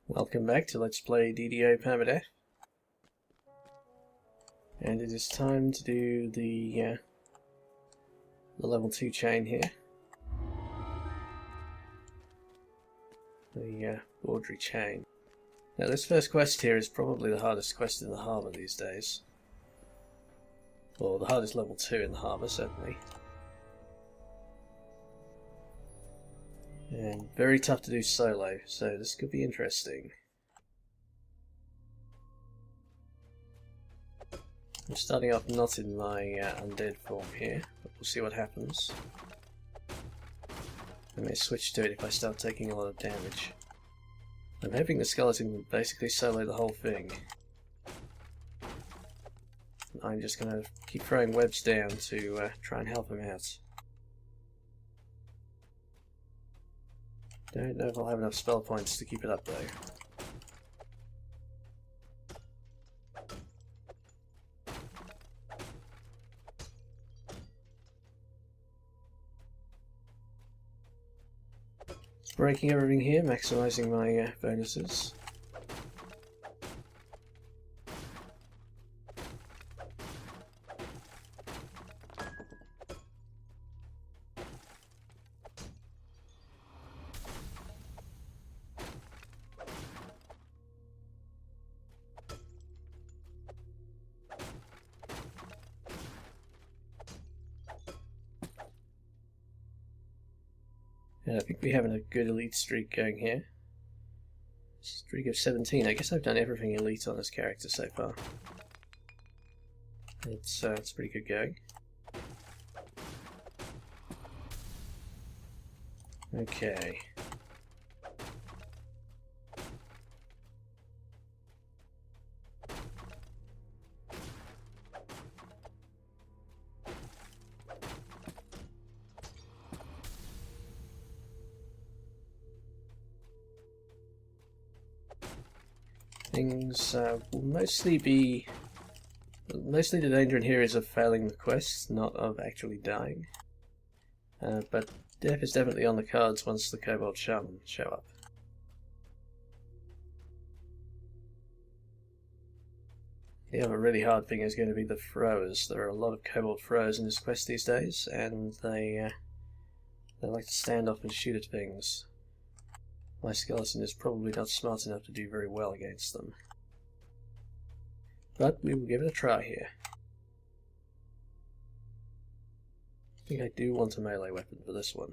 Welcome back to Let's Play DDO Permadeath. And it is time to do the level 2 chain here. The Baudry chain. Now this first quest here is probably the hardest quest in the harbour these days. Or the hardest level 2 in the harbour, certainly. And very tough to do solo, so this could be interesting. I'm starting off not in my undead form here, but we'll see what happens. I may switch to it if I start taking a lot of damage. I'm hoping the skeleton will basically solo the whole thing. I'm just going to keep throwing webs down to try and help him out. Don't know if I'll have enough spell points to keep it up though. Breaking everything here, maximising my bonuses. Yeah, I think we're having a good elite streak going here. Streak of 17. I guess I've done everything elite on this character so far. It's pretty good going. Okay. Things will mostly the danger in here is of failing the quest, not of actually dying. But death is definitely on the cards once the Kobold Shaman show up. The other really hard thing is going to be the throwers. There are a lot of Kobold throwers in this quest these days, and they like to stand off and shoot at things. My skeleton is probably not smart enough to do very well against them. But we will give it a try here. I think I do want a melee weapon for this one.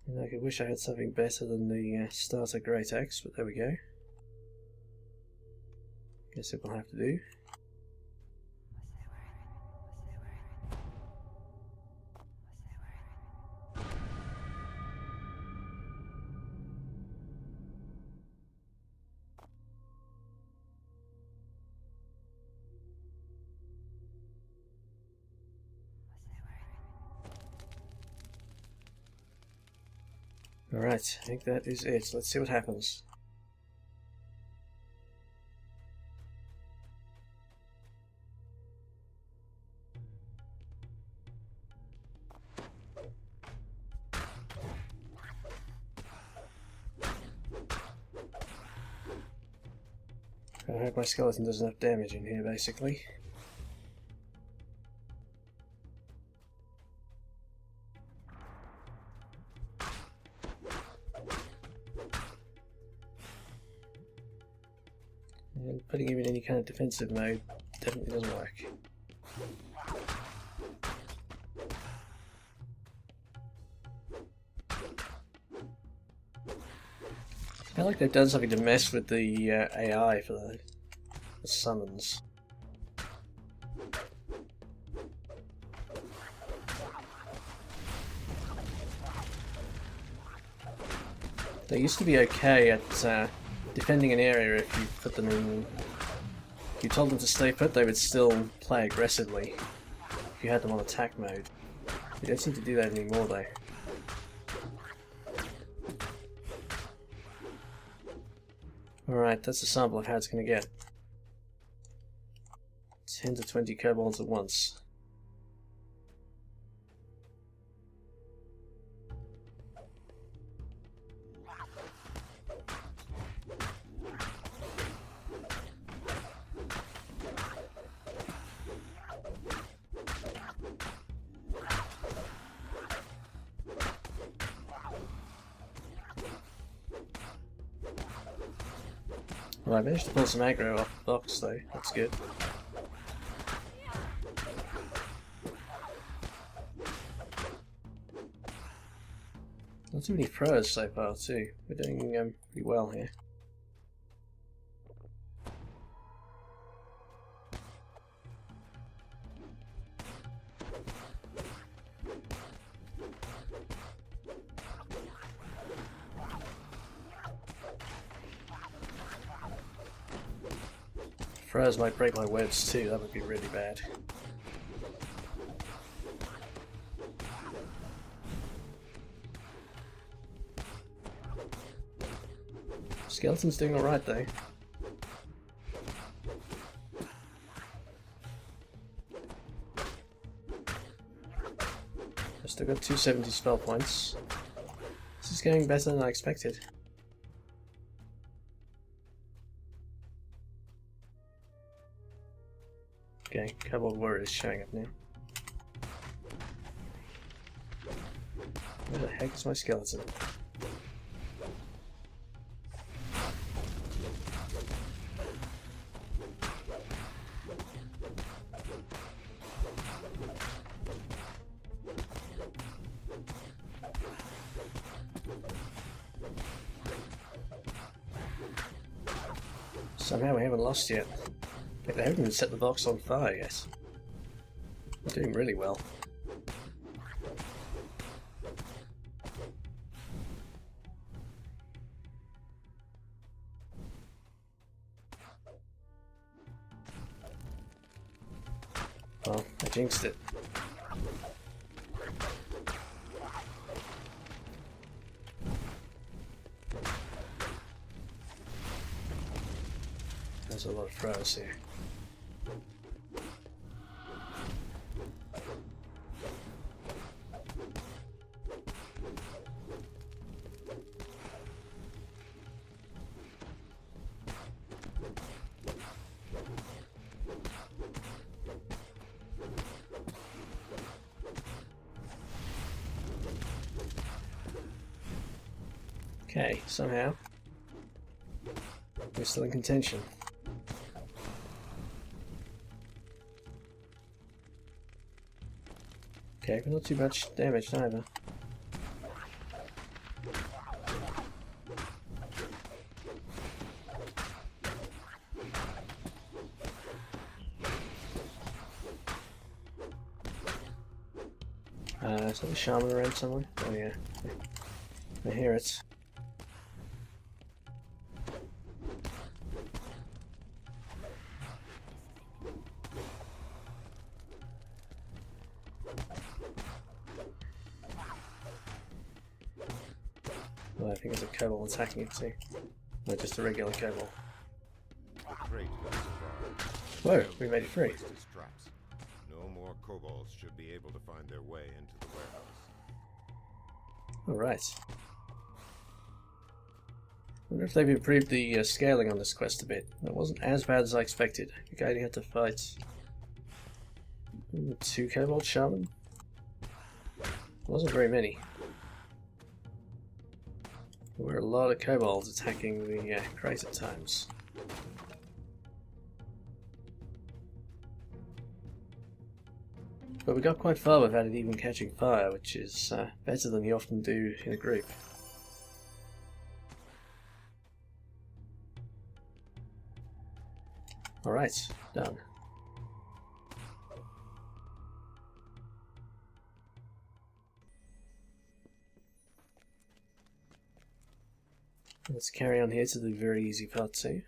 And I could wish I had something better than the starter Great Axe, but there we go. Guess it will have to do. Alright, I think that is it. Let's see what happens. I hope my skeleton does enough damage in here, basically. And putting him in any kind of defensive mode definitely doesn't work. I feel like they've done something to mess with the AI for the summons. They used to be okay at defending an area if you put them in. If you told them to stay put, they would still play aggressively if you had them on attack mode. You don't seem to do that anymore though. Alright, that's a sample of how it's going to get. 10 to 20 kobolds at once. Well, I managed to pull some aggro off the box though, that's good. Not too many pros so far too, we're doing pretty well here. Froze might break my webs too, that would be really bad. Skeleton's doing alright though. I've still got 270 spell points. This is going better than I expected. Okay, Kobold Warrior is showing up now. Where the heck is my skeleton? Somehow we haven't lost yet. They haven't even set the box on fire yet. They're doing really well. Well, I jinxed it. There's a lot of throws here. Okay, somehow we're still in contention. Okay, but not too much damage either. Is that a shaman around somewhere? Oh yeah, I hear it. Well, I think it's a kobold attacking it too. Not just a regular kobold. Whoa, we made it free. No more kobolds should be able to find their way into the warehouse. Alright. Wonder if they've improved the scaling on this quest a bit. It wasn't as bad as I expected. I think I only had to fight 2 kobold shaman. Wasn't very many. There were a lot of kobolds attacking the crate at times. But we got quite far without it even catching fire, which is better than you often do in a group. Alright, done. Let's carry on here to the very easy part too.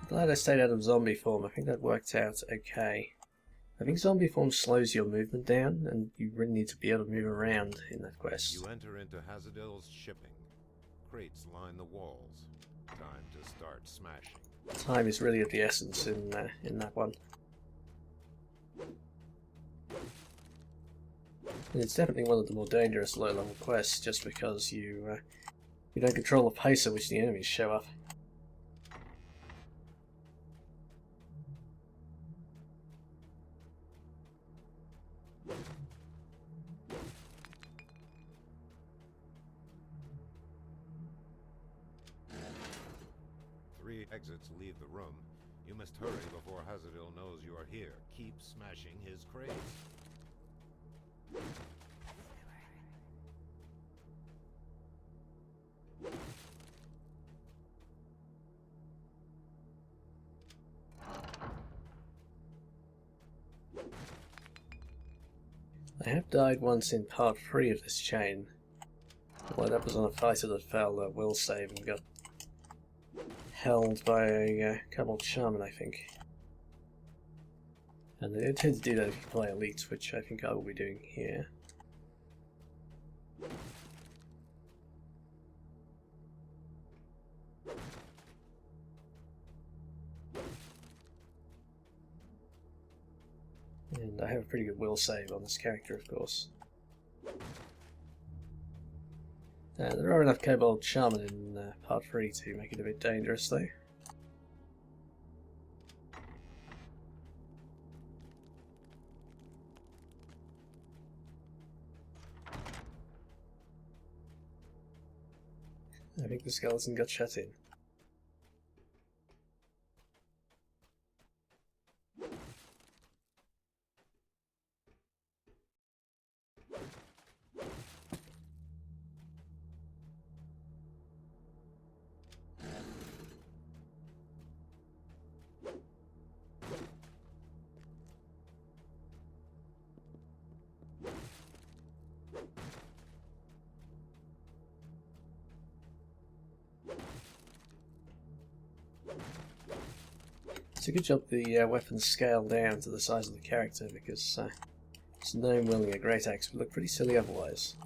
Glad I stayed out of zombie form. I think that worked out okay. I think zombie form slows your movement down, and you really need to be able to move around in that quest. You enter into Hazadill's shipping. Crates line the walls. Time to start smashing. Time is really of the essence in that one. And it's definitely one of the more dangerous low-level quests, just because you don't control the pace at which the enemies show up. exits leave the room. You must hurry before Hazadill knows you are here. Keep smashing his crates. I have died once in part 3 of this chain. Well, that was on a fighter that failed a will save and got held by a Kobold Shaman, I think. And they tend to do that if you play Elite, which I think I will be doing here. And I have a pretty good will save on this character, of course. There are enough Kobold Shaman in part 3 to make it a bit dangerous, though. I think the skeleton got shut in. It's a good job the weapons scale down to the size of the character, because this gnome wielding a great axe would look pretty silly otherwise.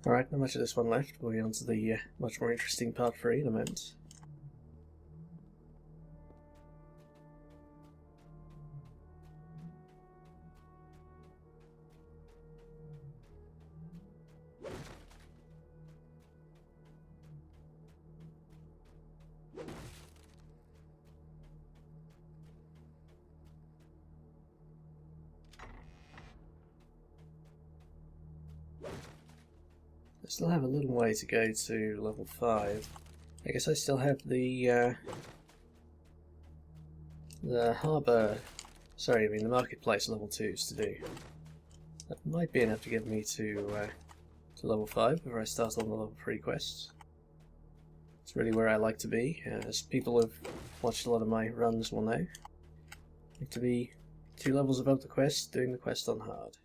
Alright, not much of this one left. Moving on to the much more interesting part 3 in a moment. I still have a little way to go to level 5. I guess I still have the harbour, the marketplace level 2s to do. That might be enough to get me to level 5 before I start on the level 3 quests. It's really where I like to be, as people who have watched a lot of my runs will know. I like to be 2 levels above the quest, doing the quest on hard.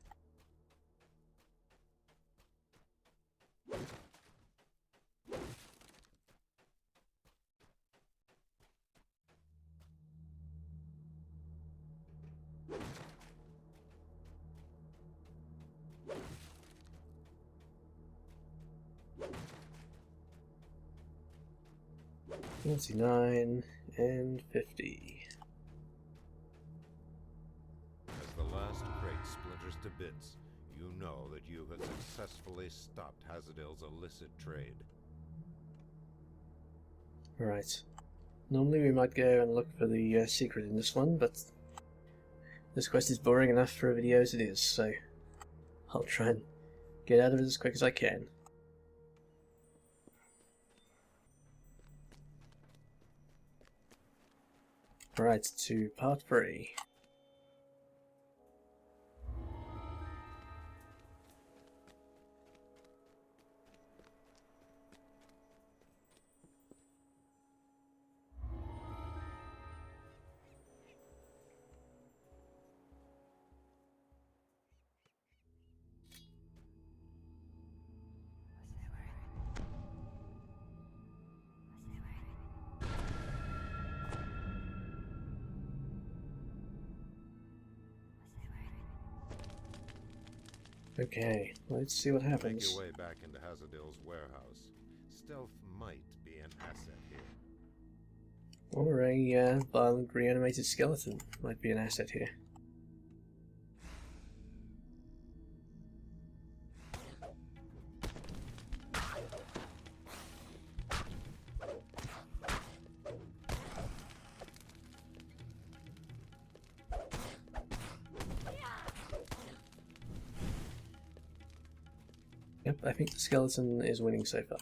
$49 and $50. As the last crate splinters to bits, you know that you have successfully stopped Hazadill's illicit trade. Right. Normally we might go and look for the secret in this one, but this quest is boring enough for a video as it is, so I'll try and get out of it as quick as I can. Right, to part 3. Okay, let's see what happens. Make your way back into Hazadill's warehouse. Stealth might be an asset here. Or a violent reanimated skeleton might be an asset here. Yep, I think the skeleton is winning so far.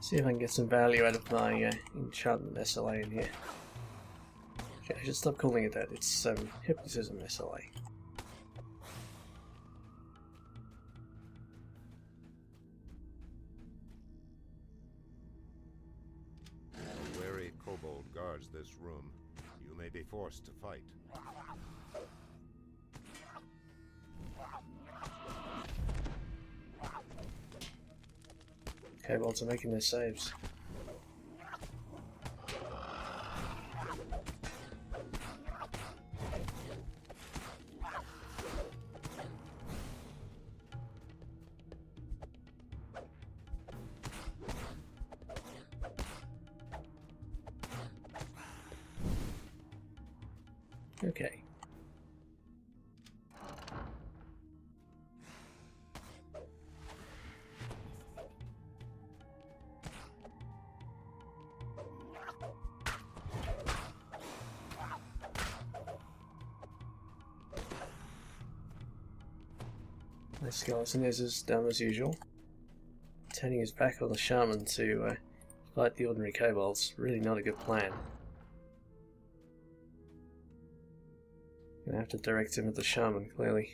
See if I can get some value out of my enchantment SLA in here. Okay, I should stop calling it that. It's hypnotism SLA. A wary kobold guards this room. You may be forced to fight. Kobolds are making their saves. Okay. My skeleton is as dumb as usual. Turning his back on the shaman to fight the ordinary kobolds. Really not a good plan. Gonna have to direct him at the shaman, clearly.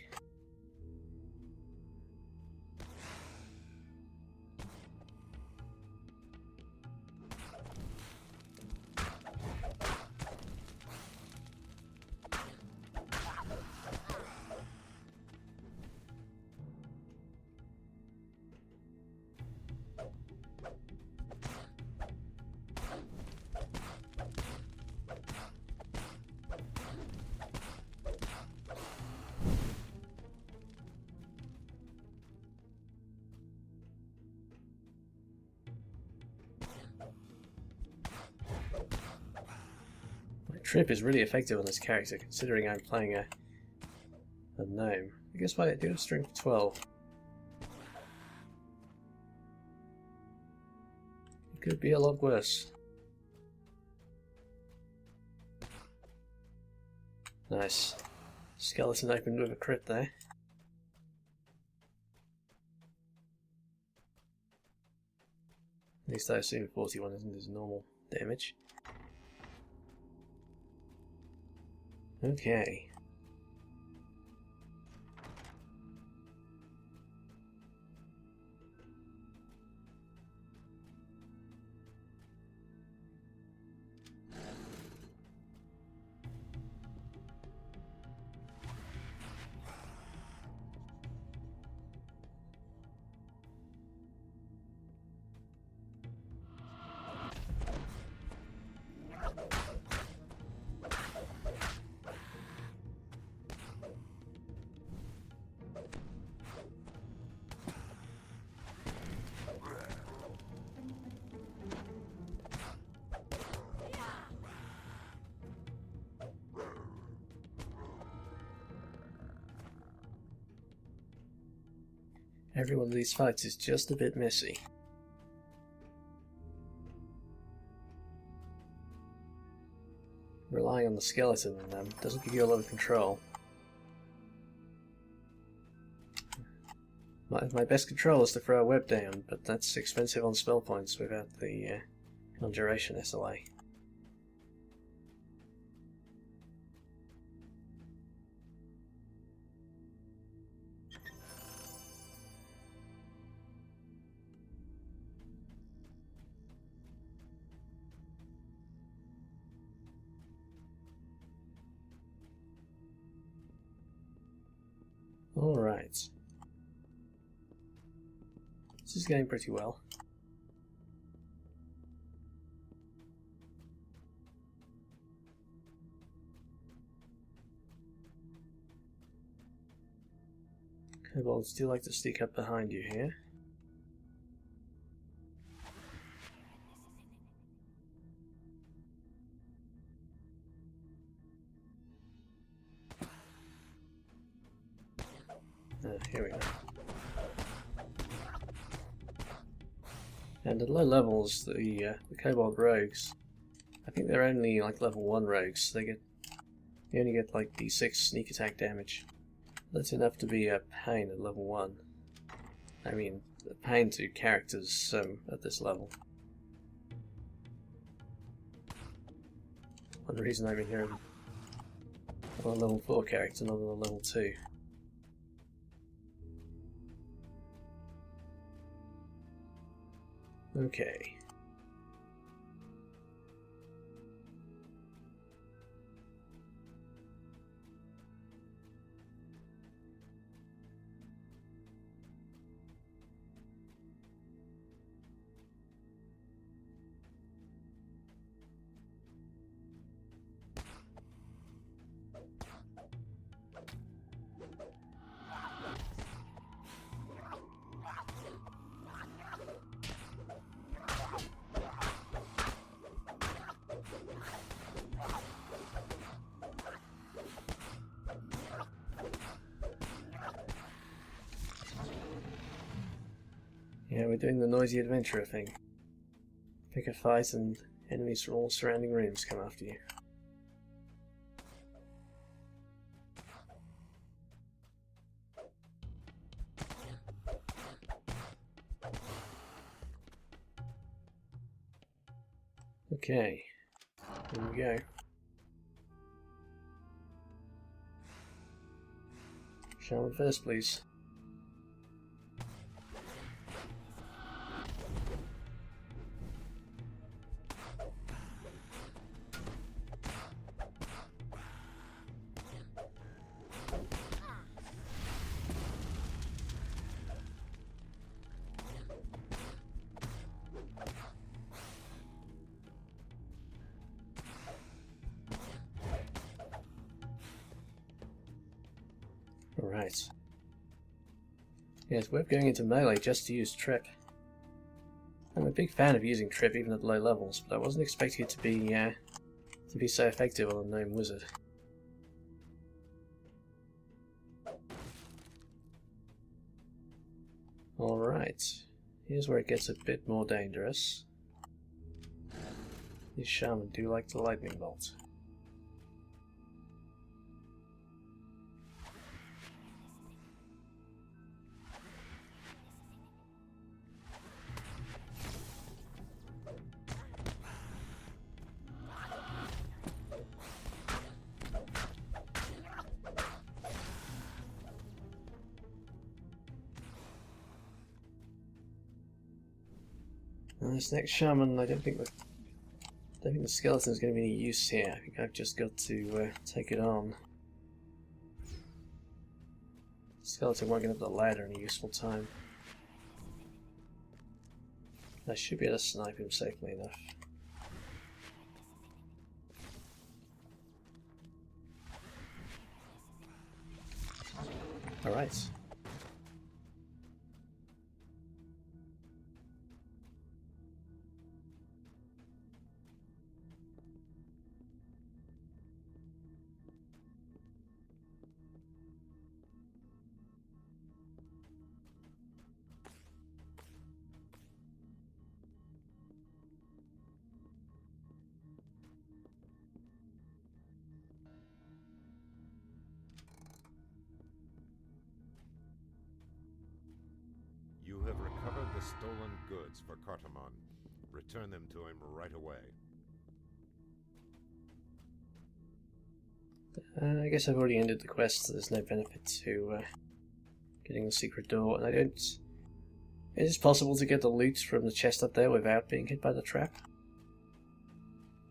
Trip is really effective on this character, considering I'm playing a gnome. I guess why I do have strength 12. It could be a lot worse. Nice. Skeleton opened with a crit there. At least I assume 41 isn't his normal damage. Okay. Every one of these fights is just a bit messy. Relying on the skeleton doesn't give you a lot of control. My best control is to throw a web down, but that's expensive on spell points without the conjuration SLA. Alright. This is going pretty well. Kobolds do like to sneak up behind you here. Here we go. And at low levels, the Kobold rogues, I think they're only like level 1 rogues. So they only get like D6 sneak attack damage. That's enough to be a pain at level 1. I mean, a pain to characters at this level. One reason I've been hearing I'm a level 4 character, not a level 2. Okay. Yeah, we're doing the noisy adventurer thing. Pick a fight and enemies from all surrounding rooms come after you. Okay, here we go. Shaman first, please. Alright. Yeah, it's worth going into melee just to use Trip. I'm a big fan of using Trip even at low levels, but I wasn't expecting it to be so effective on a gnome wizard. Alright, here's where it gets a bit more dangerous. These shaman do like the lightning bolt. And this next shaman, I don't think the skeleton's going to be any use here. I think I've just got to take it on. The skeleton won't get up the ladder any useful time. I should be able to snipe him safely enough. Alright. You have recovered the stolen goods for Cartamon. Return them to him right away. I guess I've already ended the quest, so there's no benefit to getting the secret door, and I don't... It is possible to get the loot from the chest up there without being hit by the trap,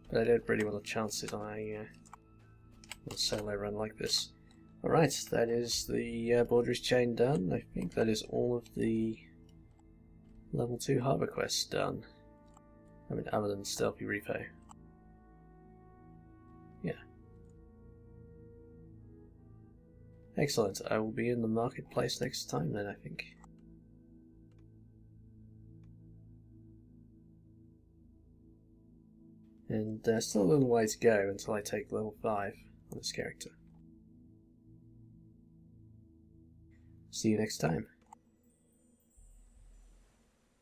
but I don't really want to chance it on a solo run like this. Alright, that is the Baudry's chain done. I think that is all of the level 2 harbour quests done. I mean, other than Stealthy Repo. Yeah. Excellent. I will be in the marketplace next time then, I think. And still a little way to go until I take level 5 on this character. See you next time.